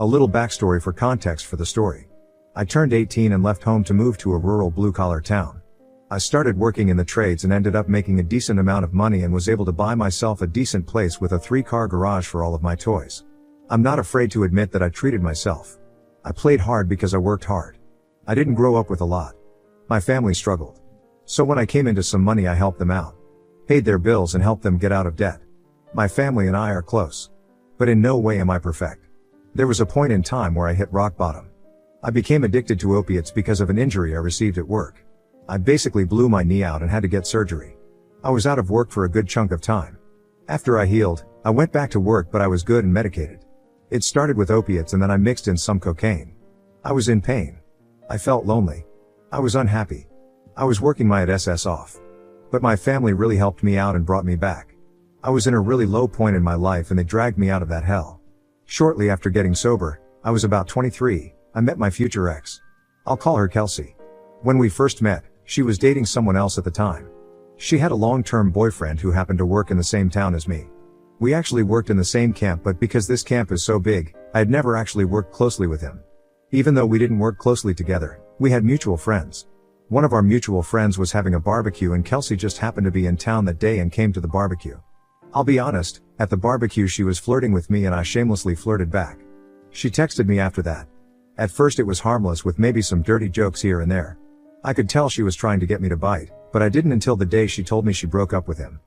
A little backstory for context for the story. I turned 18 and left home to move to a rural blue-collar town. I started working in the trades and ended up making a decent amount of money and was able to buy myself a decent place with a 3-car garage for all of my toys. I'm not afraid to admit that I treated myself. I played hard because I worked hard. I didn't grow up with a lot. My family struggled. So when I came into some money, I helped them out. Paid their bills and helped them get out of debt. My family and I are close. But in no way am I perfect. There was a point in time where I hit rock bottom. I became addicted to opiates because of an injury I received at work. I basically blew my knee out and had to get surgery. I was out of work for a good chunk of time. After I healed, I went back to work, but I was good and medicated. It started with opiates and then I mixed in some cocaine. I was in pain. I felt lonely. I was unhappy. I was working my ass off. But my family really helped me out and brought me back. I was in a really low point in my life and they dragged me out of that hell. Shortly after getting sober, I was about 23, I met my future ex. I'll call her Kelsey. When we first met, she was dating someone else at the time. She had a long-term boyfriend who happened to work in the same town as me. We actually worked in the same camp, but because this camp is so big, I had never actually worked closely with him. Even though we didn't work closely together, we had mutual friends. One of our mutual friends was having a barbecue and Kelsey just happened to be in town that day and came to the barbecue. I'll be honest, at the barbecue she was flirting with me and I shamelessly flirted back. She texted me after that. At first it was harmless with maybe some dirty jokes here and there. I could tell she was trying to get me to bite, but I didn't until the day she told me she broke up with him.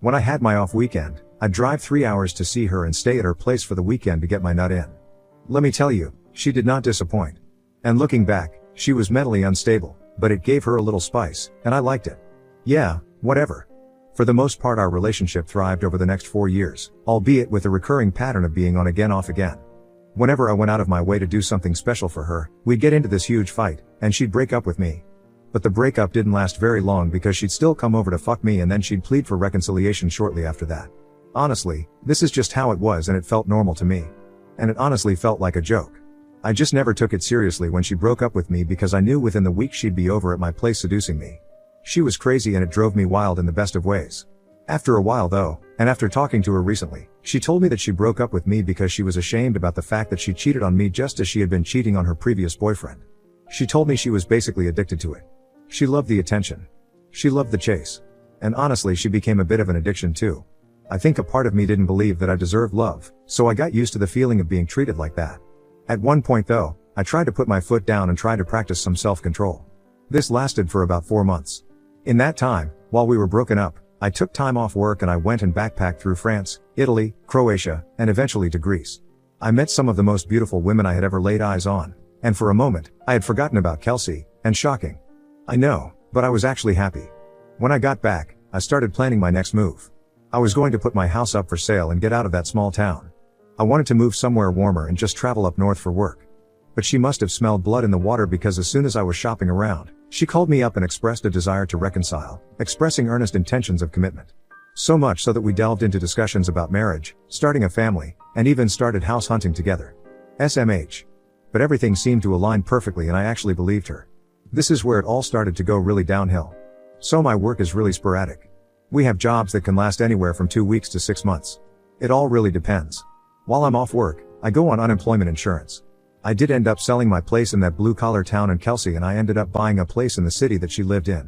When I had my off weekend, I'd drive 3 hours to see her and stay at her place for the weekend to get my nut in. Let me tell you, she did not disappoint. And looking back, she was mentally unstable, but it gave her a little spice, and I liked it. Yeah, whatever. For the most part our relationship thrived over the next 4 years, albeit with a recurring pattern of being on again off again. Whenever I went out of my way to do something special for her, we'd get into this huge fight, and she'd break up with me. But the breakup didn't last very long because she'd still come over to fuck me and then she'd plead for reconciliation shortly after that. Honestly, this is just how it was and it felt normal to me. And it honestly felt like a joke. I just never took it seriously when she broke up with me because I knew within the week she'd be over at my place seducing me. She was crazy and it drove me wild in the best of ways. After a while though, and after talking to her recently, she told me that she broke up with me because she was ashamed about the fact that she cheated on me just as she had been cheating on her previous boyfriend. She told me she was basically addicted to it. She loved the attention. She loved the chase. And honestly she became a bit of an addiction too. I think a part of me didn't believe that I deserved love, so I got used to the feeling of being treated like that. At one point though, I tried to put my foot down and tried to practice some self-control. This lasted for about 4 months. In that time, while we were broken up, I took time off work and I went and backpacked through France, Italy, Croatia, and eventually to Greece. I met some of the most beautiful women I had ever laid eyes on, and for a moment, I had forgotten about Kelsey, and shocking. I know, but I was actually happy. When I got back, I started planning my next move. I was going to put my house up for sale and get out of that small town. I wanted to move somewhere warmer and just travel up north for work. But she must have smelled blood in the water because as soon as I was shopping around, she called me up and expressed a desire to reconcile, expressing earnest intentions of commitment. So much so that we delved into discussions about marriage, starting a family, and even started house hunting together. SMH. But everything seemed to align perfectly and I actually believed her. This is where it all started to go really downhill. So my work is really sporadic. We have jobs that can last anywhere from 2 weeks to 6 months. It all really depends. While I'm off work, I go on unemployment insurance. I did end up selling my place in that blue-collar town and Kelsey and I ended up buying a place in the city that she lived in.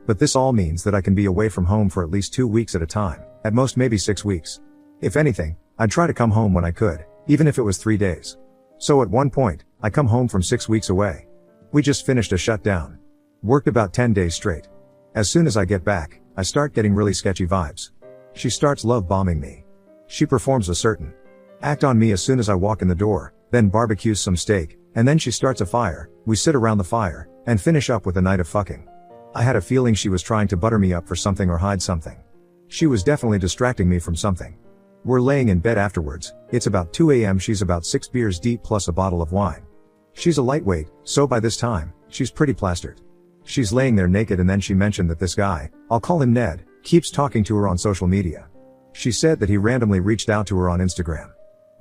But this all means that I can be away from home for at least 2 weeks at a time, at most maybe 6 weeks. If anything, I'd try to come home when I could, even if it was 3 days. So at one point, I come home from 6 weeks away. We just finished a shutdown. Worked about 10 days straight. As soon as I get back, I start getting really sketchy vibes. She starts love bombing me. She performs a certain act on me as soon as I walk in the door, then barbecues some steak, and then she starts a fire, we sit around the fire, and finish up with a night of fucking. I had a feeling she was trying to butter me up for something or hide something. She was definitely distracting me from something. We're laying in bed afterwards, it's about 2 a.m. She's about 6 beers deep plus a bottle of wine. She's a lightweight, so by this time, she's pretty plastered. She's laying there naked and then she mentioned that this guy, I'll call him Ned, keeps talking to her on social media. She said that he randomly reached out to her on Instagram.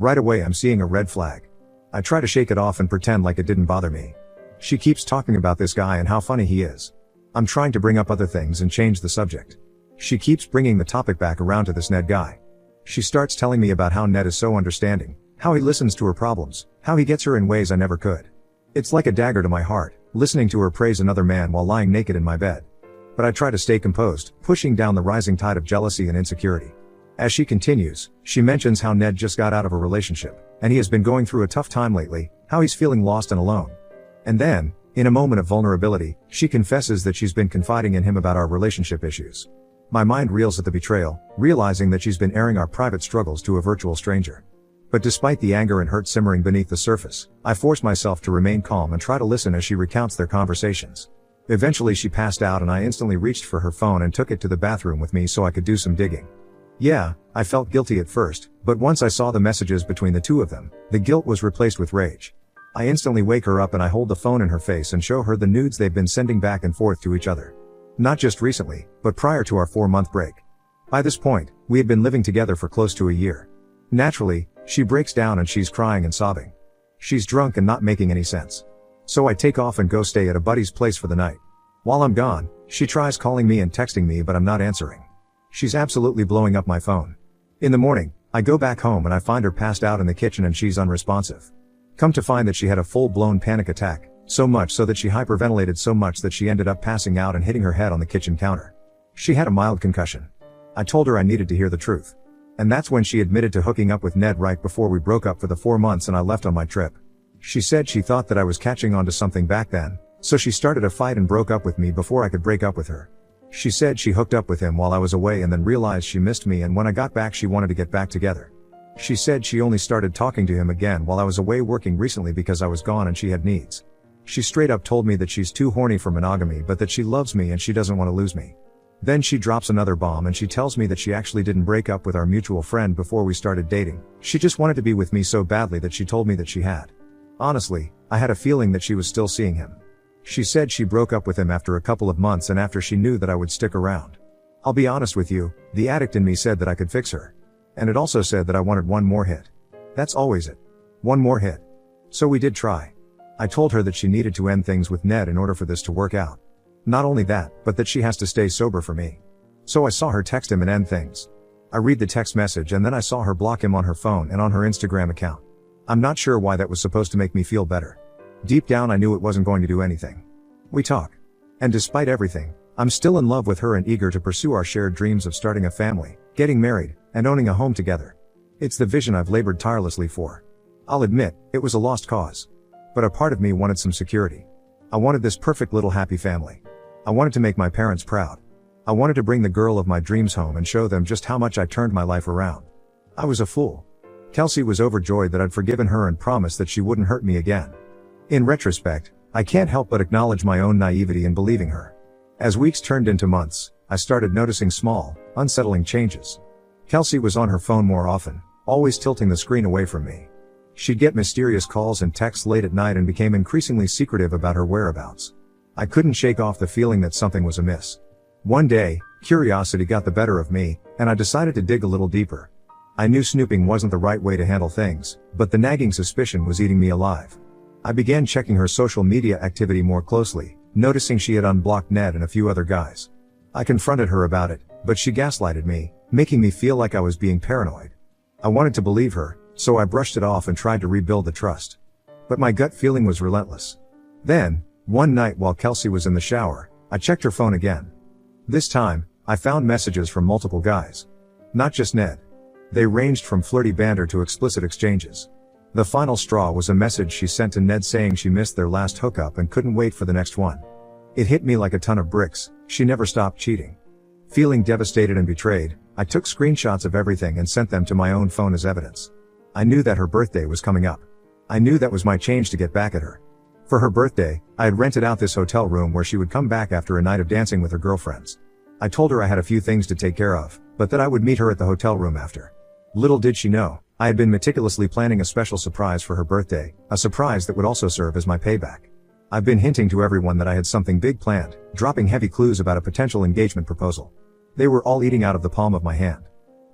Right away I'm seeing a red flag. I try to shake it off and pretend like it didn't bother me. She keeps talking about this guy and how funny he is. I'm trying to bring up other things and change the subject. She keeps bringing the topic back around to this Ned guy. She starts telling me about how Ned is so understanding, How he listens to her problems, how he gets her in ways I never could. It's like a dagger to my heart, listening to her praise another man while lying naked in my bed. But I try to stay composed, pushing down the rising tide of jealousy and insecurity. As she continues, she mentions how Ned just got out of a relationship, and he has been going through a tough time lately, how he's feeling lost and alone. And then, in a moment of vulnerability, she confesses that she's been confiding in him about our relationship issues. My mind reels at the betrayal, realizing that she's been airing our private struggles to a virtual stranger. But despite the anger and hurt simmering beneath the surface, I force myself to remain calm and try to listen as she recounts their conversations. Eventually she passed out and I instantly reached for her phone and took it to the bathroom with me so I could do some digging. Yeah, I felt guilty at first, but once I saw the messages between the two of them, the guilt was replaced with rage. I instantly wake her up and I hold the phone in her face and show her the nudes they've been sending back and forth to each other. Not just recently, but prior to our 4-month break. By this point, we had been living together for close to a year. Naturally, she breaks down and she's crying and sobbing. She's drunk and not making any sense. So I take off and go stay at a buddy's place for the night. While I'm gone, she tries calling me and texting me but I'm not answering. She's absolutely blowing up my phone. In the morning, I go back home and I find her passed out in the kitchen and she's unresponsive. Come to find that she had a full-blown panic attack, so much so that she hyperventilated so much that she ended up passing out and hitting her head on the kitchen counter. She had a mild concussion. I told her I needed to hear the truth. And that's when she admitted to hooking up with Ned right before we broke up for the 4 months and I left on my trip. She said she thought that I was catching on to something back then, so she started a fight and broke up with me before I could break up with her. She said she hooked up with him while I was away and then realized she missed me and when I got back she wanted to get back together. She said she only started talking to him again while I was away working recently because I was gone and she had needs. She straight up told me that she's too horny for monogamy but that she loves me and she doesn't want to lose me. Then she drops another bomb and she tells me that she actually didn't break up with our mutual friend before we started dating. She just wanted to be with me so badly that she told me that she had. Honestly, I had a feeling that she was still seeing him. She said she broke up with him after a couple of months and after she knew that I would stick around. I'll be honest with you, the addict in me said that I could fix her. And it also said that I wanted one more hit. That's always it. One more hit. So we did try. I told her that she needed to end things with Ned in order for this to work out. Not only that, but that she has to stay sober for me. So I saw her text him and end things. I read the text message and then I saw her block him on her phone and on her Instagram account. I'm not sure why that was supposed to make me feel better. Deep down I knew it wasn't going to do anything. We talk. And despite everything, I'm still in love with her and eager to pursue our shared dreams of starting a family, getting married, and owning a home together. It's the vision I've labored tirelessly for. I'll admit, it was a lost cause. But a part of me wanted some security. I wanted this perfect little happy family. I wanted to make my parents proud. I wanted to bring the girl of my dreams home and show them just how much I turned my life around. I was a fool. Kelsey was overjoyed that I'd forgiven her and promised that she wouldn't hurt me again. In retrospect, I can't help but acknowledge my own naivety in believing her. As weeks turned into months, I started noticing small, unsettling changes. Kelsey was on her phone more often, always tilting the screen away from me. She'd get mysterious calls and texts late at night and became increasingly secretive about her whereabouts. I couldn't shake off the feeling that something was amiss. One day, curiosity got the better of me, and I decided to dig a little deeper. I knew snooping wasn't the right way to handle things, but the nagging suspicion was eating me alive. I began checking her social media activity more closely, noticing she had unblocked Ned and a few other guys. I confronted her about it, but she gaslighted me, making me feel like I was being paranoid. I wanted to believe her, so I brushed it off and tried to rebuild the trust. But my gut feeling was relentless. Then, one night while Kelsey was in the shower, I checked her phone again. This time, I found messages from multiple guys. Not just Ned. They ranged from flirty banter to explicit exchanges. The final straw was a message she sent to Ned saying she missed their last hookup and couldn't wait for the next one. It hit me like a ton of bricks. She never stopped cheating. Feeling devastated and betrayed, I took screenshots of everything and sent them to my own phone as evidence. I knew that her birthday was coming up. I knew that was my change to get back at her. For her birthday, I had rented out this hotel room where she would come back after a night of dancing with her girlfriends. I told her I had a few things to take care of, but that I would meet her at the hotel room after. Little did she know, I had been meticulously planning a special surprise for her birthday, a surprise that would also serve as my payback. I've been hinting to everyone that I had something big planned, dropping heavy clues about a potential engagement proposal. They were all eating out of the palm of my hand.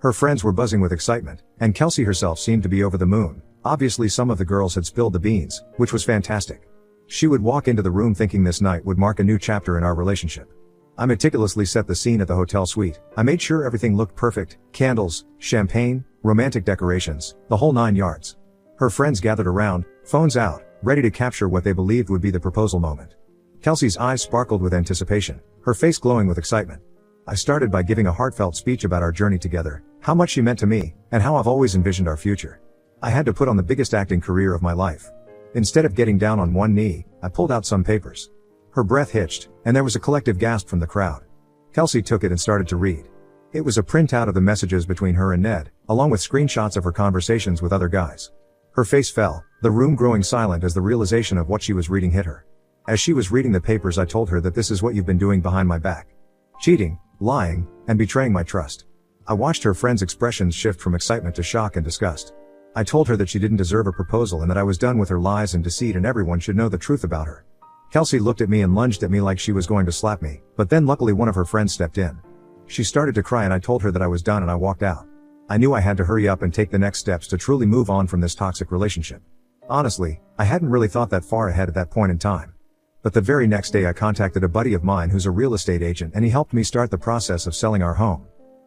Her friends were buzzing with excitement, and Kelsey herself seemed to be over the moon. Obviously some of the girls had spilled the beans, which was fantastic. She would walk into the room thinking this night would mark a new chapter in our relationship. I meticulously set the scene at the hotel suite. I made sure everything looked perfect, candles, champagne, romantic decorations, the whole 9 yards. Her friends gathered around, phones out, ready to capture what they believed would be the proposal moment. Kelsey's eyes sparkled with anticipation, her face glowing with excitement. I started by giving a heartfelt speech about our journey together, how much she meant to me, and how I've always envisioned our future. I had to put on the biggest acting career of my life. Instead of getting down on one knee, I pulled out some papers. Her breath hitched, and there was a collective gasp from the crowd. Kelsey took it and started to read. It was a printout of the messages between her and Ned, along with screenshots of her conversations with other guys. Her face fell, the room growing silent as the realization of what she was reading hit her. As she was reading the papers, I told her that this is what you've been doing behind my back. Cheating, lying, and betraying my trust. I watched her friends' expressions shift from excitement to shock and disgust. I told her that she didn't deserve a proposal and that I was done with her lies and deceit and everyone should know the truth about her. Kelsey looked at me and lunged at me like she was going to slap me, but then luckily one of her friends stepped in. She started to cry and I told her that I was done and I walked out. I knew I had to hurry up and take the next steps to truly move on from this toxic relationship. Honestly, I hadn't really thought that far ahead at that point in time. But the very next day I contacted a buddy of mine who's a real estate agent and he helped me start the process of selling our home.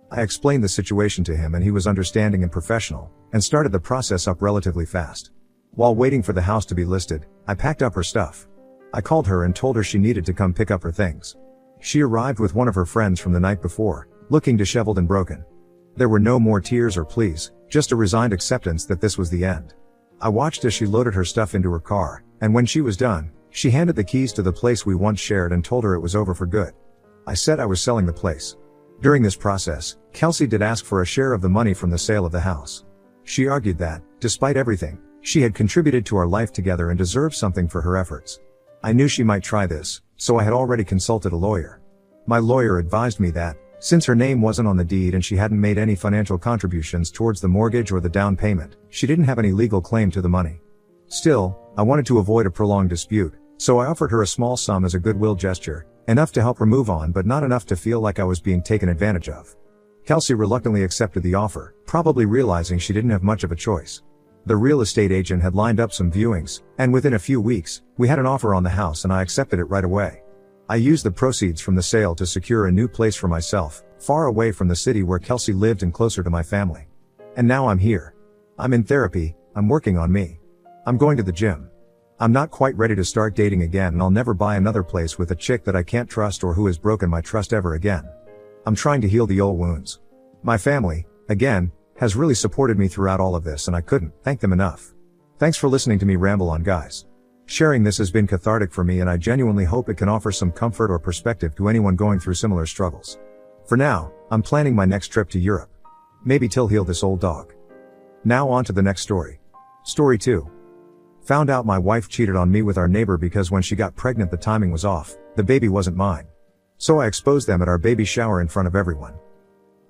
I explained the situation to him and he was understanding and professional, and started the process up relatively fast. While waiting for the house to be listed, I packed up her stuff. I called her and told her she needed to come pick up her things. She arrived with one of her friends from the night before, looking disheveled and broken. There were no more tears or pleas, just a resigned acceptance that this was the end. I watched as she loaded her stuff into her car, and when she was done, she handed the keys to the place we once shared and told her it was over for good. I said I was selling the place. During this process, Kelsey did ask for a share of the money from the sale of the house. She argued that, despite everything, she had contributed to our life together and deserved something for her efforts. I knew she might try this, so I had already consulted a lawyer. My lawyer advised me that, since her name wasn't on the deed and she hadn't made any financial contributions towards the mortgage or the down payment, she didn't have any legal claim to the money. Still, I wanted to avoid a prolonged dispute, so I offered her a small sum as a goodwill gesture, enough to help her move on but not enough to feel like I was being taken advantage of. Kelsey reluctantly accepted the offer, probably realizing she didn't have much of a choice. The real estate agent had lined up some viewings, and within a few weeks, we had an offer on the house and I accepted it right away. I used the proceeds from the sale to secure a new place for myself, far away from the city where Kelsey lived and closer to my family. And now I'm here. I'm in therapy, I'm working on me. I'm going to the gym. I'm not quite ready to start dating again and I'll never buy another place with a chick that I can't trust or who has broken my trust ever again. I'm trying to heal the old wounds. My family, again, has really supported me throughout all of this and I couldn't thank them enough. Thanks for listening to me ramble on, guys. Sharing this has been cathartic for me and I genuinely hope it can offer some comfort or perspective to anyone going through similar struggles. For now, I'm planning my next trip to Europe. Maybe till heal this old dog. Now on to the next story. Story 2. Found out my wife cheated on me with our neighbor because when she got pregnant the timing was off, the baby wasn't mine. So I exposed them at our baby shower in front of everyone.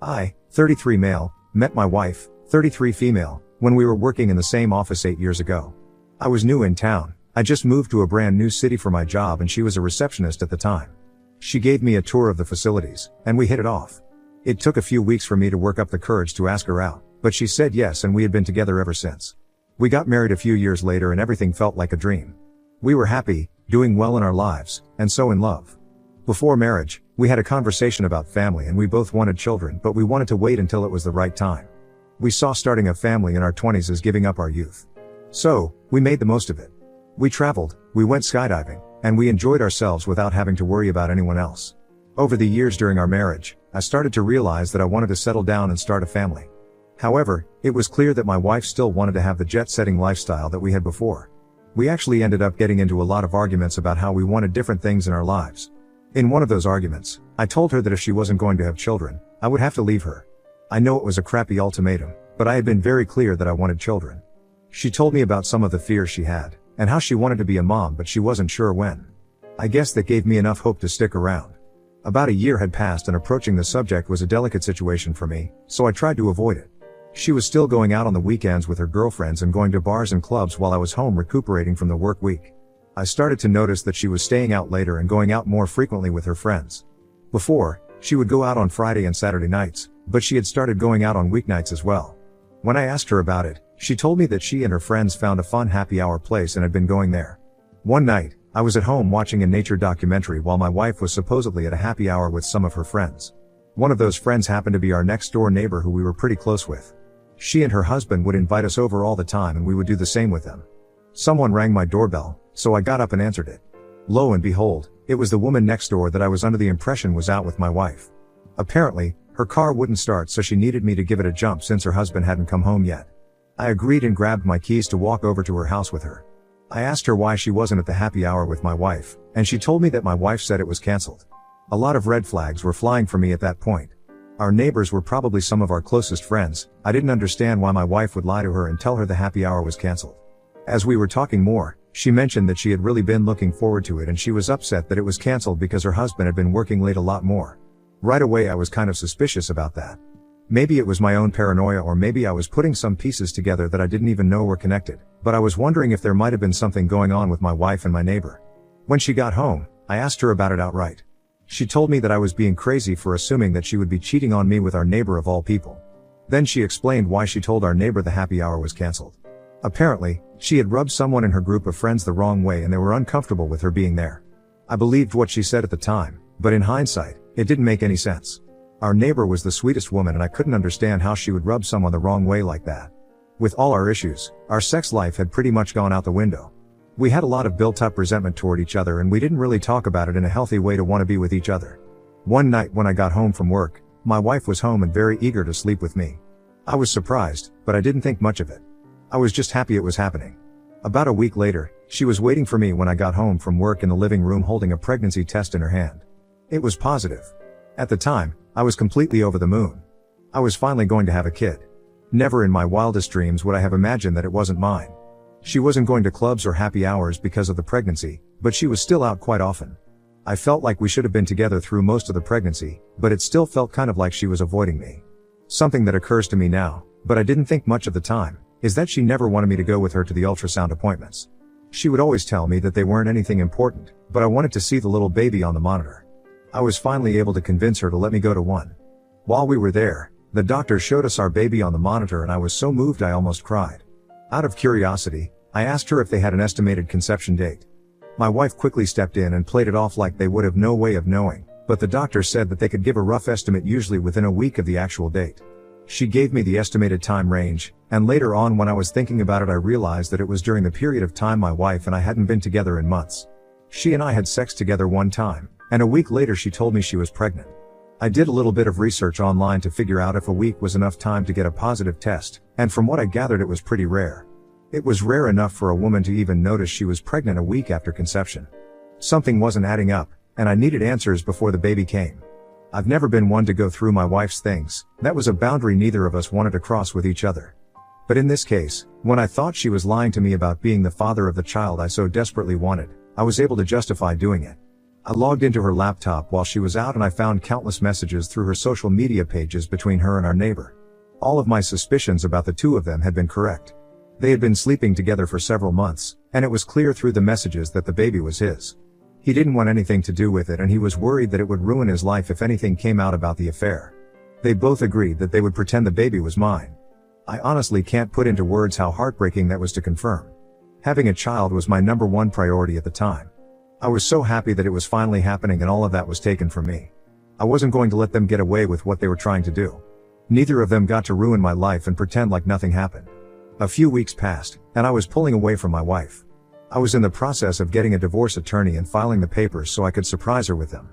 I, 33 male, met my wife, 33 female, when we were working in the same office 8 years ago. I was new in town, I just moved to a brand new city for my job and she was a receptionist at the time. She gave me a tour of the facilities, and we hit it off. It took a few weeks for me to work up the courage to ask her out, but she said yes and we had been together ever since. We got married a few years later and everything felt like a dream. We were happy, doing well in our lives, and so in love. Before marriage, we had a conversation about family and we both wanted children but we wanted to wait until it was the right time. We saw starting a family in our 20s as giving up our youth. So, we made the most of it. We traveled, we went skydiving, and we enjoyed ourselves without having to worry about anyone else. Over the years during our marriage, I started to realize that I wanted to settle down and start a family. However, it was clear that my wife still wanted to have the jet-setting lifestyle that we had before. We actually ended up getting into a lot of arguments about how we wanted different things in our lives. In one of those arguments, I told her that if she wasn't going to have children, I would have to leave her. I know it was a crappy ultimatum, but I had been very clear that I wanted children. She told me about some of the fears she had, and how she wanted to be a mom but she wasn't sure when. I guess that gave me enough hope to stick around. About a year had passed and approaching the subject was a delicate situation for me, so I tried to avoid it. She was still going out on the weekends with her girlfriends and going to bars and clubs while I was home recuperating from the work week. I started to notice that she was staying out later and going out more frequently with her friends. Before, she would go out on Friday and Saturday nights, but she had started going out on weeknights as well. When I asked her about it, she told me that she and her friends found a fun happy hour place and had been going there. One night, I was at home watching a nature documentary while my wife was supposedly at a happy hour with some of her friends. One of those friends happened to be our next door neighbor who we were pretty close with. She and her husband would invite us over all the time and we would do the same with them. Someone rang my doorbell, so I got up and answered it. Lo and behold, it was the woman next door that I was under the impression was out with my wife. Apparently, her car wouldn't start, so she needed me to give it a jump since her husband hadn't come home yet. I agreed and grabbed my keys to walk over to her house with her. I asked her why she wasn't at the happy hour with my wife, and she told me that my wife said it was canceled. A lot of red flags were flying for me at that point. Our neighbors were probably some of our closest friends. I didn't understand why my wife would lie to her and tell her the happy hour was canceled. As we were talking more, she mentioned that she had really been looking forward to it and she was upset that it was canceled because her husband had been working late a lot more. Right away I was kind of suspicious about that. Maybe it was my own paranoia, or maybe I was putting some pieces together that I didn't even know were connected, but I was wondering if there might have been something going on with my wife and my neighbor. When she got home, I asked her about it outright. She told me that I was being crazy for assuming that she would be cheating on me with our neighbor of all people. Then she explained why she told our neighbor the happy hour was canceled. Apparently, she had rubbed someone in her group of friends the wrong way and they were uncomfortable with her being there. I believed what she said at the time, but in hindsight, it didn't make any sense. Our neighbor was the sweetest woman and I couldn't understand how she would rub someone the wrong way like that. With all our issues, our sex life had pretty much gone out the window. We had a lot of built-up resentment toward each other and we didn't really talk about it in a healthy way to want to be with each other. One night when I got home from work, my wife was home and very eager to sleep with me. I was surprised, but I didn't think much of it. I was just happy it was happening. About a week later, she was waiting for me when I got home from work in the living room holding a pregnancy test in her hand. It was positive. At the time, I was completely over the moon. I was finally going to have a kid. Never in my wildest dreams would I have imagined that it wasn't mine. She wasn't going to clubs or happy hours because of the pregnancy, but she was still out quite often. I felt like we should have been together through most of the pregnancy, but it still felt kind of like she was avoiding me. Something that occurs to me now, but I didn't think much of the time, is that she never wanted me to go with her to the ultrasound appointments. She would always tell me that they weren't anything important, but I wanted to see the little baby on the monitor. I was finally able to convince her to let me go to one. While we were there, the doctor showed us our baby on the monitor and I was so moved I almost cried. Out of curiosity, I asked her if they had an estimated conception date. My wife quickly stepped in and played it off like they would have no way of knowing, but the doctor said that they could give a rough estimate usually within a week of the actual date. She gave me the estimated time range, and later on when I was thinking about it I realized that it was during the period of time my wife and I hadn't been together in months. She and I had sex together one time, and a week later she told me she was pregnant. I did a little bit of research online to figure out if a week was enough time to get a positive test, and from what I gathered it was pretty rare. It was rare enough for a woman to even notice she was pregnant a week after conception. Something wasn't adding up, and I needed answers before the baby came. I've never been one to go through my wife's things. That was a boundary neither of us wanted to cross with each other. But in this case, when I thought she was lying to me about being the father of the child I so desperately wanted, I was able to justify doing it. I logged into her laptop while she was out and I found countless messages through her social media pages between her and our neighbor. All of my suspicions about the two of them had been correct. They had been sleeping together for several months, and it was clear through the messages that the baby was his. He didn't want anything to do with it and he was worried that it would ruin his life if anything came out about the affair. They both agreed that they would pretend the baby was mine. I honestly can't put into words how heartbreaking that was to confirm. Having a child was my number one priority at the time. I was so happy that it was finally happening and all of that was taken from me. I wasn't going to let them get away with what they were trying to do. Neither of them got to ruin my life and pretend like nothing happened. A few weeks passed, and I was pulling away from my wife. I was in the process of getting a divorce attorney and filing the papers so I could surprise her with them.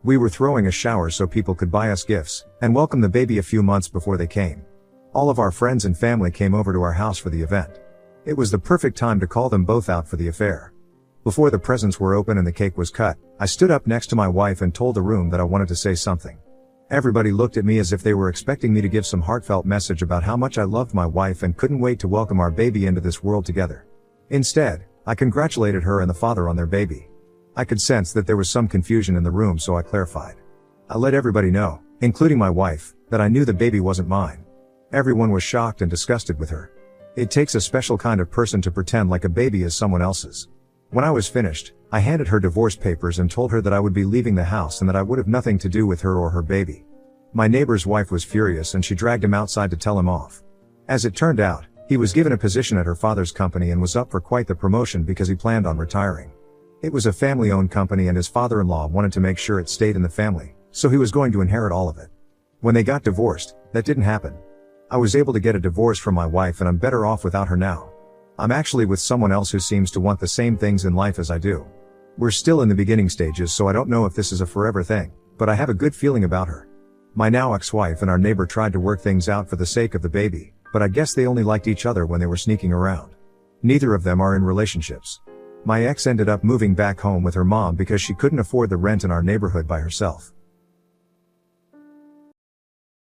We were throwing a shower so people could buy us gifts, and welcome the baby a few months before they came. All of our friends and family came over to our house for the event. It was the perfect time to call them both out for the affair. Before the presents were open and the cake was cut, I stood up next to my wife and told the room that I wanted to say something. Everybody looked at me as if they were expecting me to give some heartfelt message about how much I loved my wife and couldn't wait to welcome our baby into this world together. Instead, I congratulated her and the father on their baby. I could sense that there was some confusion in the room, so I clarified. I let everybody know, including my wife, that I knew the baby wasn't mine. Everyone was shocked and disgusted with her. It takes a special kind of person to pretend like a baby is someone else's. When I was finished, I handed her divorce papers and told her that I would be leaving the house and that I would have nothing to do with her or her baby. My neighbor's wife was furious and she dragged him outside to tell him off. As it turned out, he was given a position at her father's company and was up for quite the promotion because he planned on retiring. It was a family-owned company and his father-in-law wanted to make sure it stayed in the family, so he was going to inherit all of it. When they got divorced, that didn't happen. I was able to get a divorce from my wife and I'm better off without her now. I'm actually with someone else who seems to want the same things in life as I do. We're still in the beginning stages, so I don't know if this is a forever thing, but I have a good feeling about her. My now ex-wife and our neighbor tried to work things out for the sake of the baby, but I guess they only liked each other when they were sneaking around. Neither of them are in relationships. My ex ended up moving back home with her mom because she couldn't afford the rent in our neighborhood by herself.